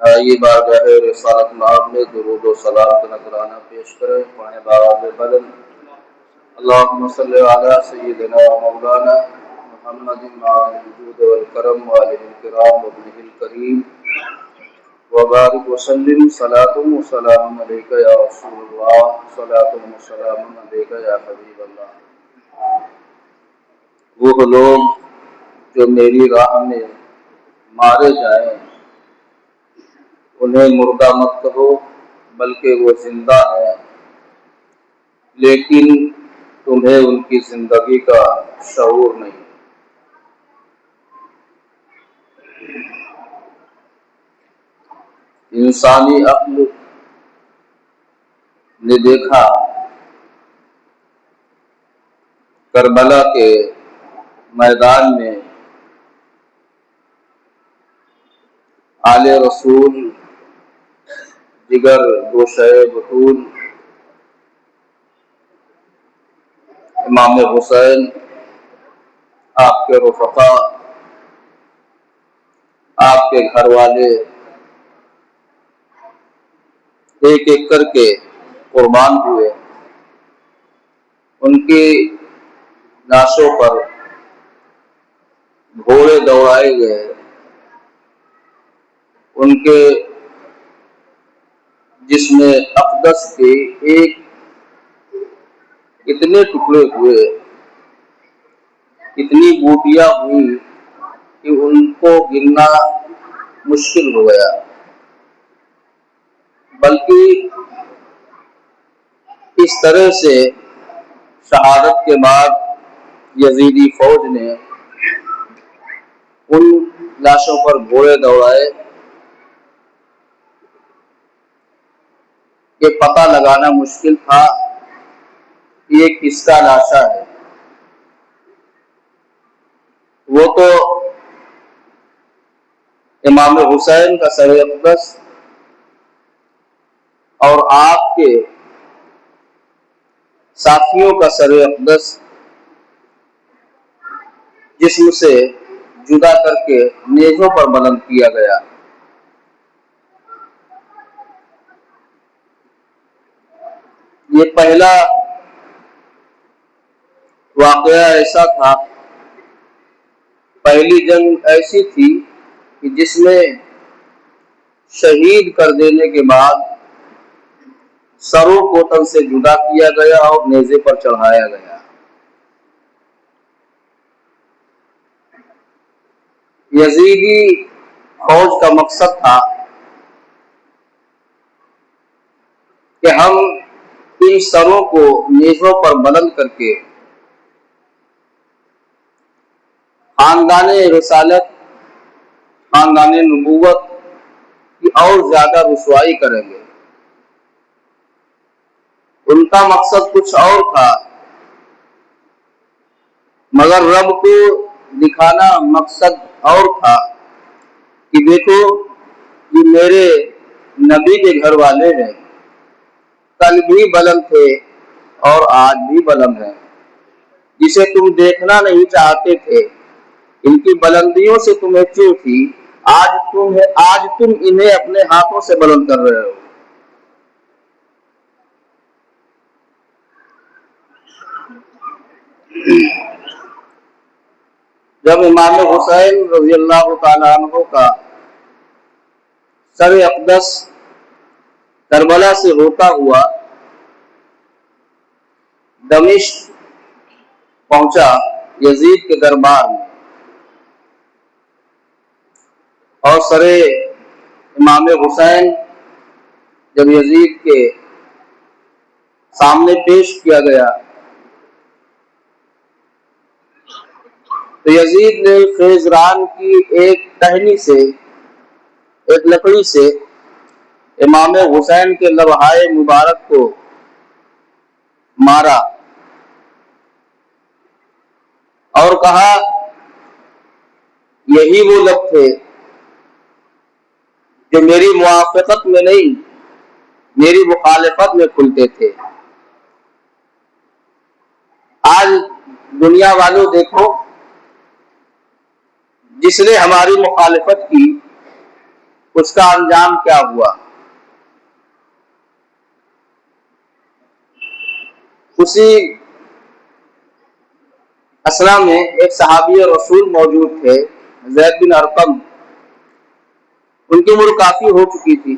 आइए बारगाह रिसालत माब में दुरूद व सलाम का नजराना पेश करें। पढ़े बारात बदन अल्लाहुम्मा सल्ली अला सय्यिदिना व मौलाना मुहम्मदिन माअल वजूद वल करम व आलिहिल किराम व इब्निहिल करीम व बारिक व सल्लिम सलातुम व सलामुन अलैका या रसूलल्लाह सलातुम व सलामुन अलैका या हबीबल्लाह। वो लोग जो मेरी राह में मारे जाएं उन्हें मुर्दा मत कहो बल्कि वो जिंदा है, लेकिन तुम्हें उनकी जिंदगी का शऊर नहीं। इंसानी अक्ल ने देखा करबला के मैदान में आले रसूल जिगर गोशे बतूल इमाम हुसैन आपके रुफ़क़ा आपके घर वाले एक एक करके कुर्बान हुए। उनकी लाशों पर घोड़े दौड़ाए गए, उनके जिसमें अक़दस के एक इतने टुकड़े हुए, इतनी बूटियां हुई कि उनको गिनना मुश्किल हो गया। बल्कि इस तरह से शहादत के बाद यजीदी फौज ने उन लाशों पर घोड़े दौड़ाए कि पता लगाना मुश्किल था कि ये किसका लाशा है। वो तो इमाम हुसैन का सर अक़दस और आपके साथियों का सर अक़दस जिस्म से जुदा करके नेज़ों पर बुलंद किया गया। ये पहला वाक़या ऐसा था, पहली जंग ऐसी थी कि जिसमें शहीद कर देने के बाद सरों को तन से जुदा किया गया और नेज़े पर चढ़ाया गया। यजीदी फौज का मकसद था कि हम इन सरों को नेज़ों पर बुलंद करके खानदाने रिसालत, खानदाने नबूवत की और ज्यादा रुसवाई करेंगे। उनका मकसद कुछ और था, मगर रब को दिखाना मकसद और था कि देखो ये मेरे नबी के घर वाले हैं, कल भी बुलंद थे और आज भी बुलंद हैं। जिसे तुम देखना नहीं चाहते थे, इनकी बुलंदियों से तुम्हें क्यों थी, आज तुम इन्हें अपने हाथों से बुलंद कर रहे हो। जब इमाम हुसैन रज़ी अल्लाह तआला अन्हु का सर अक़दस करबला से होता हुआ दमिश्क पहुंचा यजीद के दरबार में, और सरे इमाम हुसैन जब यजीद के सामने पेश किया गया तो यजीद ने खेजरान की एक टहनी से, एक लकड़ी से इमाम हुसैन के लबहाए मुबारक को मारा और कहा, यही वो लब थे जो मेरी मुआफ़क़त में नहीं, मेरी मुखालिफत में खुलते थे। आज दुनिया वालों देखो, जिसने हमारी मुखालिफत की उसका अंजाम क्या हुआ। उसी असला में एक सहाबी रसूल मौजूद थे, ज़ैद बिन अरक़म। उनकी उम्र काफी हो चुकी थी।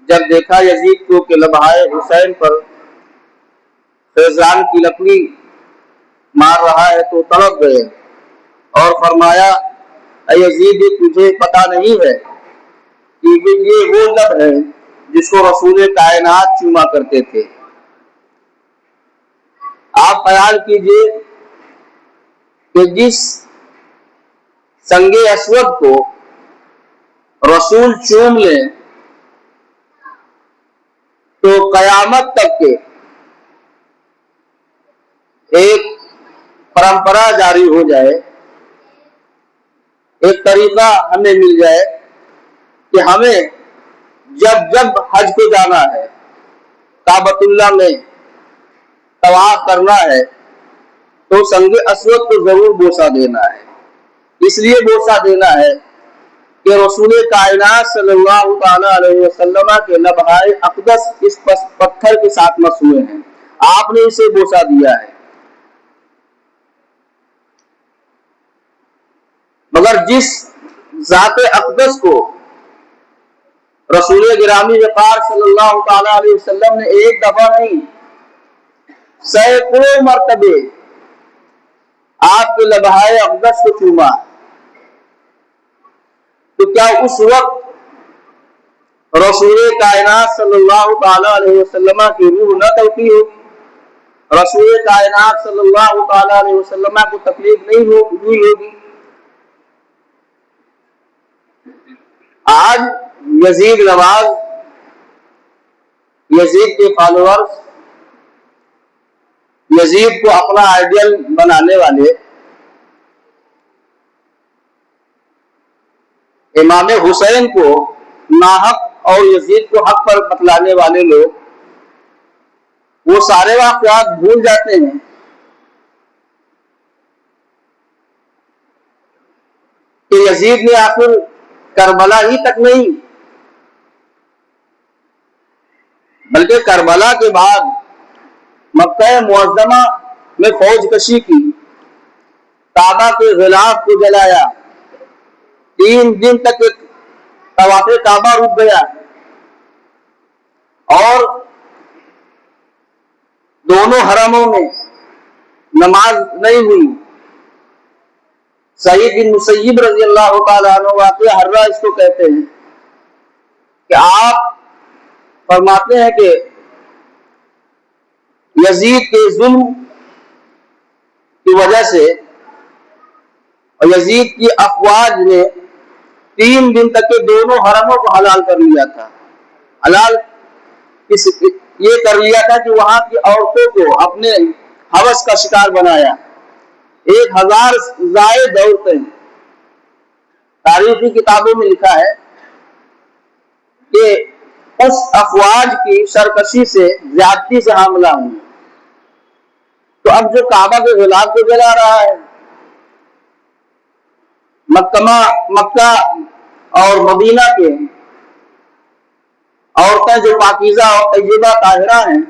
जब देखा यजीद को कि लबहाए हुसैन पर खेज़रान की लकड़ी मार रहा है तो तड़प गए और फरमाया, यजीद, तुझे पता नहीं है कि ये वो लब है जिसको रसूल कायनात चूमा करते थे। आप ख्याल कीजिए कि जिस संगे अस्वद को रसूल चूम ले तो कयामत तक के एक परंपरा जारी हो जाए, एक तरीका हमें मिल जाए कि हमें जब जब हज को जाना है, काबतुल्लाह में तवाफ करना है, तो संगे अस्वद को जरूर बोसा देना है। इसलिए बोसा देना है कि रसूल कायनात सल्लल्लाहु ताला अलैहि वसल्लम के लबहाए अक़दस इस पत्थर के साथ मसहुए हैं, आपने इसे बोसा दिया है। मगर जिस ज़ाते अक़दस को रसूल गिरामी वक़ार सल्लल्लाहु ताला अलैहि वसल्लम ने एक दफा नहीं, सैकड़ों मरतबे आपके लबहाए अक़दस को चूमा, तो क्या उस वक्त रसूल कायनात सल्लल्लाहु ताला अलैहि वसल्लम की रूह न तड़पी होगी? रसूल कायनात सल्लल्लाहु ताला अलैहि वसल्लम को तकलीफ नहीं हुई होगी? आज यजीद नवाज, यजीद के फॉलोअर्स, यजीद को अपना आइडियल बनाने वाले, इमाम हुसैन को नाहक और यजीद को हक पर बतलाने वाले लोग वो सारे वाक़यात भूल जाते हैं कि यजीद ने आखिर करबला ही तक नहीं, बल्कि करबला के बाद मक्का मुअज़्ज़मा में फौज कशी की, काबा के ग़िलाफ़ को जलाया, 3 दिन तक तवाफ़े काबा रुक गया और दोनों हरमों में नमाज नहीं हुई। सईद बिन मुसय्यिब रज़ी अल्लाह तआला अन्हु वाक़िया हर्रा इसको कहते हैं कि आप फरमाते हैं कि यजीद के जुल्म की वजह से और यजीद की अफवाज ने 3 दिन तक के दोनों हरमों को हलाल कर लिया था। हलाल ये कर लिया था कि वहां की औरतों को अपने हवस का शिकार बनाया। 1000 जायद औरतें, तारीखी किताबों में लिखा है कि उस अफवाज की सरकशी से, ज्यादती से हमला हुआ। तो अब जो काबा के ग़िलाफ़ को जला रहा है, मक्का और मदीना के औरतें जो पाकीज़ा और तय्यबा ताहिरा हैं,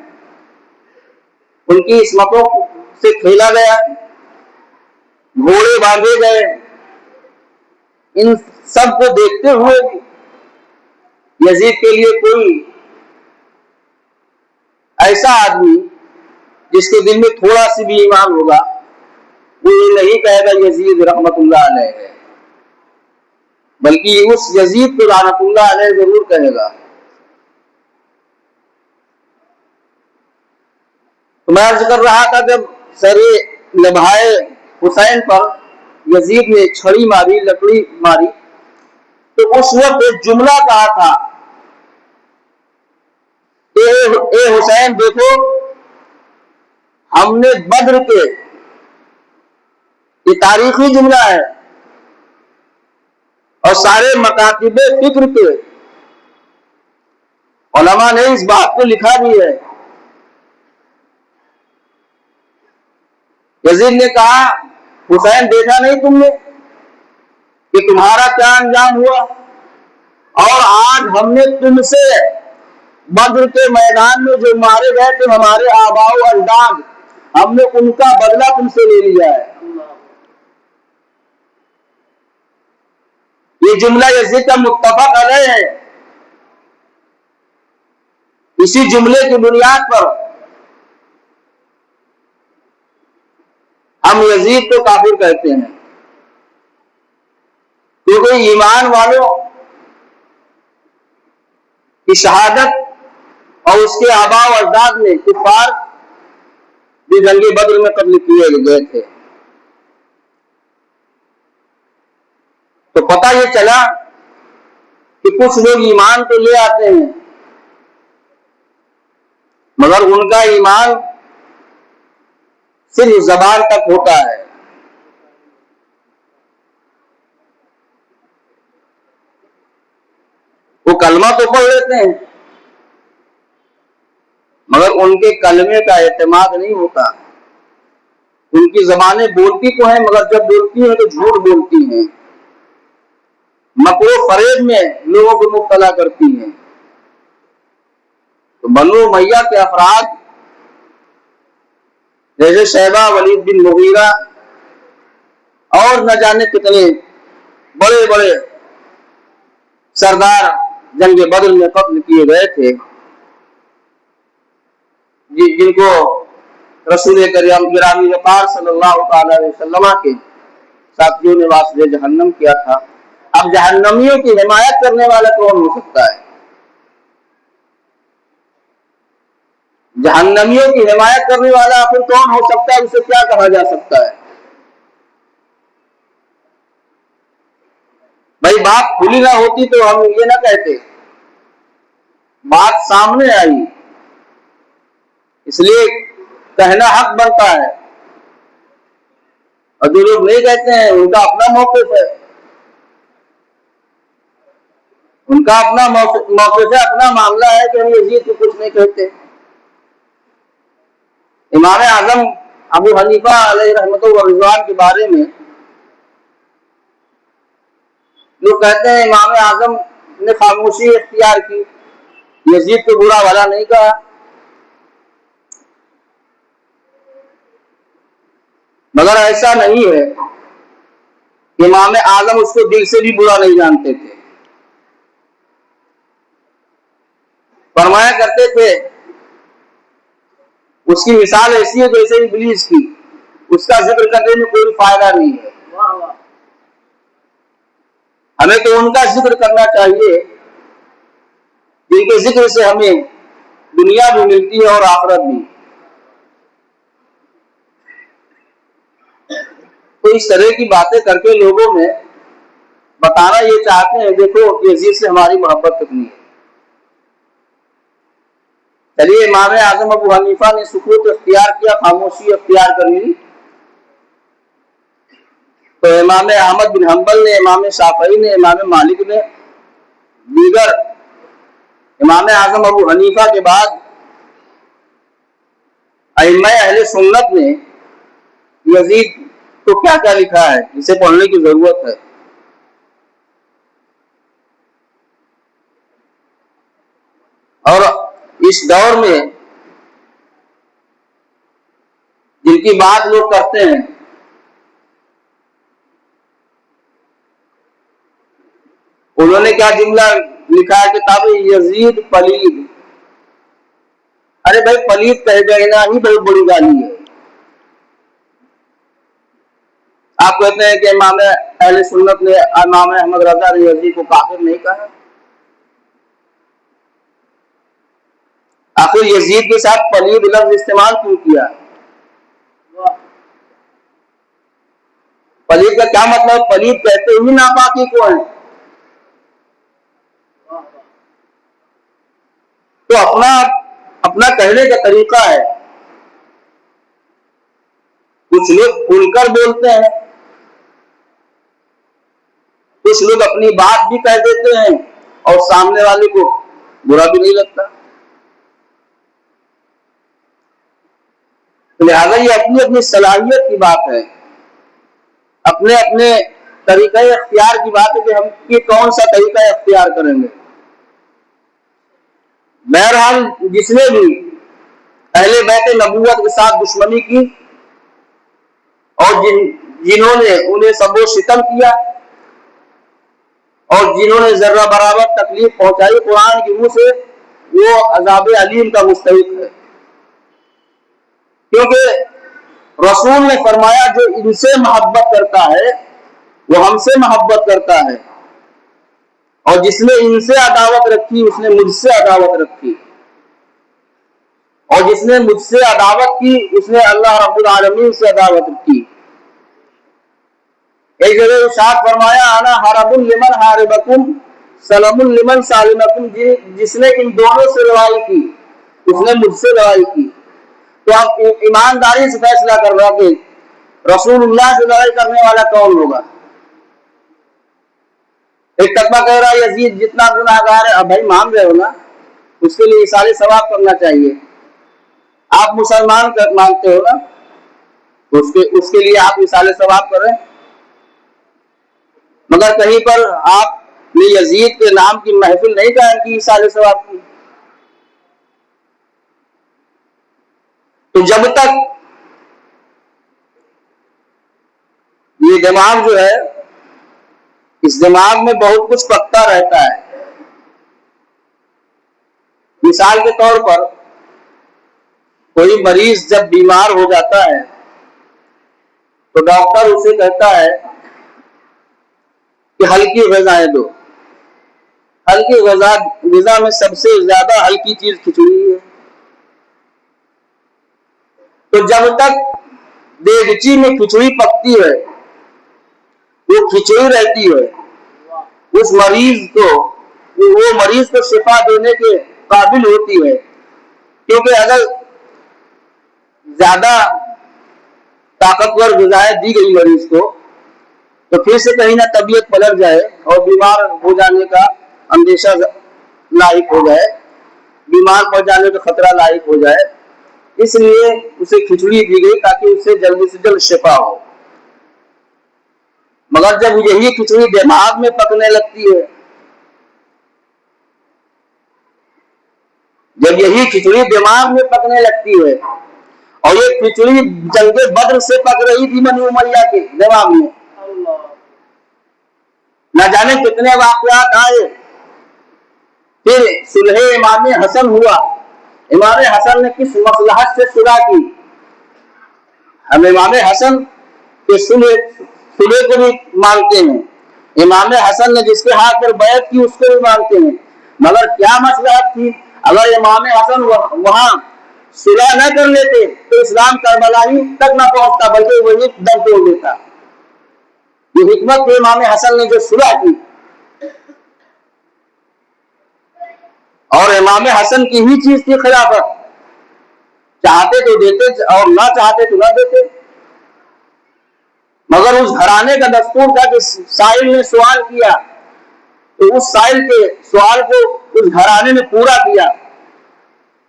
उनकी इस्मतों से खेला गया, घोड़े बांधे गए। इन सब को देखते हुए यजीद के लिए कोई ऐसा आदमी जिसके दिल में थोड़ा सी भी ईमान होगा वो ये नहीं कहेगा यजीद रहमतुल्लाह अलैह है, बल्कि उस यजीद को लानतुल्लाह अलैह जरूर कहेगा। तो मैं अर्ज कर रहा था, जब सरे लभाए हुसैन पर यजीद ने छड़ी मारी, लकड़ी मारी, तो उस वक्त एक जुमला कहा था, ए हुसैन देखो, हमने बद्र के, ये तारीखी जुमला है और सारे मकातिबे फिक्र के उलमा ने इस बात को लिखा भी है। यजीद ने कहा, हुसैन देखा नहीं तुमने कि तुम्हारा क्या अंजाम हुआ, और आज हमने तुमसे बद्र के मैदान में जो मारे गए थे हमारे आबाओ अजदाद, हमने उनका बदला तुमसे ले लिया है। ये जुमला यजीद का मुत्तफक अलैह है। इसी जुमले की बुनियाद पर हम यजीद को काफिर कहते हैं, क्योंकि ईमान वालों की शहादत और उसके आबाओ अजदाद में कुफार भी जंगे बद्र में कत्ल किए गए थे। तो पता ये चला कि कुछ लोग ईमान तो ले आते हैं मगर उनका ईमान सिर्फ जबान तक होता है। वो कलमा तो पढ़ लेते हैं मगर उनके कलमे का एतमाद नहीं होता। उनकी जबानें बोलती तो हैं मगर जब बोलती हैं तो झूठ बोलती हैं, मकरो फरेब में लोगों को मुब्तला करती हैं। तो बनु उमय्या के अफराद जैसे शैबा, वलीद बिन मुगीरा और न जाने कितने बड़े बड़े सरदार जंग बदर में कत्ल किए गए थे, जिनको रसूल करीम गिरामी वक़ार सल्लल्लाहु अलैहि वसल्लम के साथियों ने वास्ते जहन्नम किया था। अब जहन्नमियों की हिमायत करने वाला कौन हो सकता है? जहन्नमियों की हिमायत करने वाला आखिर कौन हो सकता है? उसे क्या कहा जा सकता है? भाई बात खुली ना होती तो हम ये ना कहते, बात सामने आई इसलिए कहना हक बनता है। और जो लोग नहीं कहते हैं उनका अपना मौक़िफ़ है, उनका अपना मौक़िफ़ है, अपना मामला है कि हम यजीद को कुछ नहीं कहते। इमाम आज़म अबू हनीफा अलैहि रहमतुल्लाह व रिज़वान के बारे में लोग कहते हैं इमाम आज़म ने खामोशी इख्तियार की, यजीद को बुरा भला नहीं कहा। मगर ऐसा नहीं है, इमाम आज़म उसको दिल से भी बुरा नहीं जानते थे। फरमाया करते थे उसकी मिसाल ऐसी है जैसे इब्लीस की, उसका जिक्र करने में कोई फायदा नहीं है। हमें तो उनका जिक्र करना चाहिए जिनके जिक्र से हमें दुनिया भी मिलती है और आखिरत भी। तो इस तरह की बातें करके लोगों में बताना ये चाहते हैं, देखो यजीद से हमारी मोहब्बत कितनी है। चलिए, इमाम आज़म अबू हनीफा ने सुकूत इख्तियार किया, खामोशी इख्तियार कर ली, तो इमाम अहमद बिन हंबल ने, इमाम शाफई ने, इमाम मालिक ने, दीगर इमाम आज़म अबू हनीफा के बाद अइम्मा अहले सुन्नत ने यजीद तो क्या क्या लिखा है, इसे पढ़ने की जरूरत है। और इस दौर में जिनकी बात लोग करते हैं उन्होंने क्या जुमला लिखा है किताब यजीद पलीद। अरे भाई पलीद कह देना ही बहुत बड़ी गाली है। आप कहते हैं कि इमाम अहले सुन्नत ने इमाम अहमद रजा रियाजी को काफिर नहीं कहा। आखिर यजीद के साथ पलीद लफ्ज इस्तेमाल क्यों किया? पलीद का क्या मतलब? पलीद कहते ही नापाकी को है। तो अपना अपना कहने का तरीका है। कुछ लोग खुलकर बोलते हैं, कुछ लोग अपनी बात भी कह देते हैं और सामने वाले को बुरा भी नहीं लगता। लिहाजा ये अपनी अपनी सलाहियत की बात है, अपने अपने तरीका अख्तियार की बात है कि हम कि कौन सा तरीका अख्तियार करेंगे। बहरहाल जिसने भी अहले बैत नबूवत के साथ दुश्मनी की और जिन्होंने उन्हें सबो सितम किया और जिन्होंने जर्रा बराबर तकलीफ पहुंचाई कुरान की मुंह से, वो अजाब अलीम का मुस्तहिक है। क्योंकि रसूल ने फरमाया जो इनसे मोहब्बत करता है वो हमसे मोहब्बत करता है, और जिसने इनसे अदावत रखी उसने मुझसे अदावत रखी, और जिसने मुझसे अदावत की उसने अल्लाह रब्बुल आलमीन से अदावत की। एक जगह इरशाद फरमाया आना हरबुल लिमन हारिबकुम सलामुल लिमन सालिमकुम, जिसने इन दोनों से लड़ाई की उसने मुझसे लड़ाई की। तो आप ईमानदारी से फैसला कर रहा कि रसूलुल्लाह से लड़ाई करने वाला कौन होगा? एक तकबा कह रहा है यजीद जितना गुनाहगार है। अब भाई मान रहे हो ना, उसके लिए इसाले सवाब करना चाहिए। आप मुसलमान मानते हो ना, उसके लिए आप इसाले सवाब कर रहे हैं। मगर कहीं पर आपने यजीद के नाम की महफिल नहीं कायम की इसाले सवाब की। तो जब तक ये दिमाग जो है, इस दिमाग में बहुत कुछ पकता रहता है। मिसाल के तौर पर कोई मरीज जब बीमार हो जाता है तो डॉक्टर उसे कहता है कि हल्की ग़िज़ाएं दो। हल्की ग़िज़ा में सबसे ज्यादा हल्की चीज खिचड़ी है। तो जब तक देगची में खिचड़ी पकती है, वो खिचड़ी रहती है, उस मरीज को वो मरीज को शिफा देने के काबिल होती है। क्योंकि अगर ज्यादा ताकतवर ग़िज़ाएं दी गई मरीज को तो फिर से कहीं ना तबीयत पलट जाए और बीमार हो जाने का अंदेशा लायक हो जाए, बीमार पड़ जाने का खतरा लायक हो जाए। इसलिए उसे खिचड़ी दी गई ताकि उससे जल्दी से जल्द शिफा हो। मगर जब यही खिचड़ी दिमाग में पकने लगती है, जब यही खिचड़ी दिमाग में पकने लगती है, और ये खिचड़ी जंगे बद्र से पक रही थी बनी उमैया के दिमाग में, न जाने कितने वाकयात आए। फिर सुलह इमाम हसन हुआ। इमाम हसन ने किस मसलहत से सुलह की? हम इमाम हसन के सुलह को भी मानते हैं, इमाम हसन ने जिसके हाथ पर बैत की उसको भी मानते हैं। मगर क्या मसलहत थी? अगर इमाम हसन वहां सुलह न कर लेते तो इस्लाम करबलाई तक न पहुंचता, बल्कि वही दम तोड़ देता। ये हिकमत थी इमाम हसन ने जो सुलह की, और इमाम हसन की ही चीज थी खिलाफत। चाहते तो देते और ना चाहते तो ना देते। मगर उस घराने का दस्तूर था कि साहिल ने सवाल किया तो उस साहिल के सवाल को उस घराने ने पूरा किया।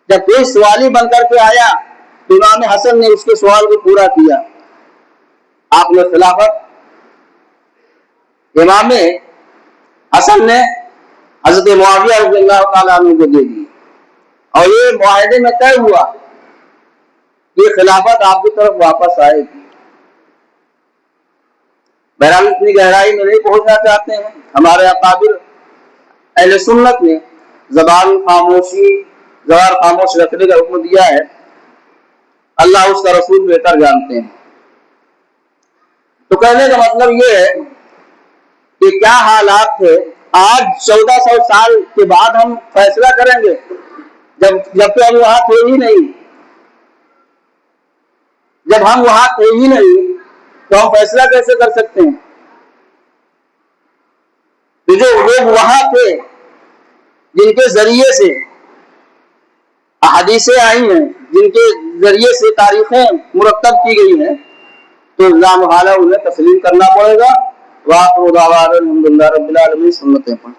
जब कोई सवाली बनकर के आया तो इमाम हसन ने उसके सवाल को पूरा किया। आपने खिलाफत इमाम हसन ने हजरत मुआविया रज़ियल्लाहु ताला अन्हु को दे दी, और ये मुआहदे में तय हुआ ये खिलाफत आपकी तरफ वापस आएगी। बहरहाल इतनी गहराई में नहीं पहुंचना चाहते हैं। हमारे अकाबिर अहले सुन्नत ने जबान खामोश रखने का हुक्म दिया है, अल्लाह उसका रसूल बेहतर जानते हैं। तो कहने का मतलब ये है कि क्या हालात थे, आज 1400 साल के बाद हम फैसला करेंगे, जबकि हम वहां थे ही नहीं। जब हम वहां थे ही नहीं तो हम फैसला कैसे कर सकते हैं? तो जो लोग वहां थे, जिनके जरिए से हदीसें आई हैं, जिनके जरिए से तारीखें मुरतब की गई हैं, तो लामहाला उन्हें तस्लीम करना पड़ेगा। वाक़िअ दावाना अल्हम्दुलिल्लाहि रब्बिल आलमीन। सुन्नतें पढ़ें।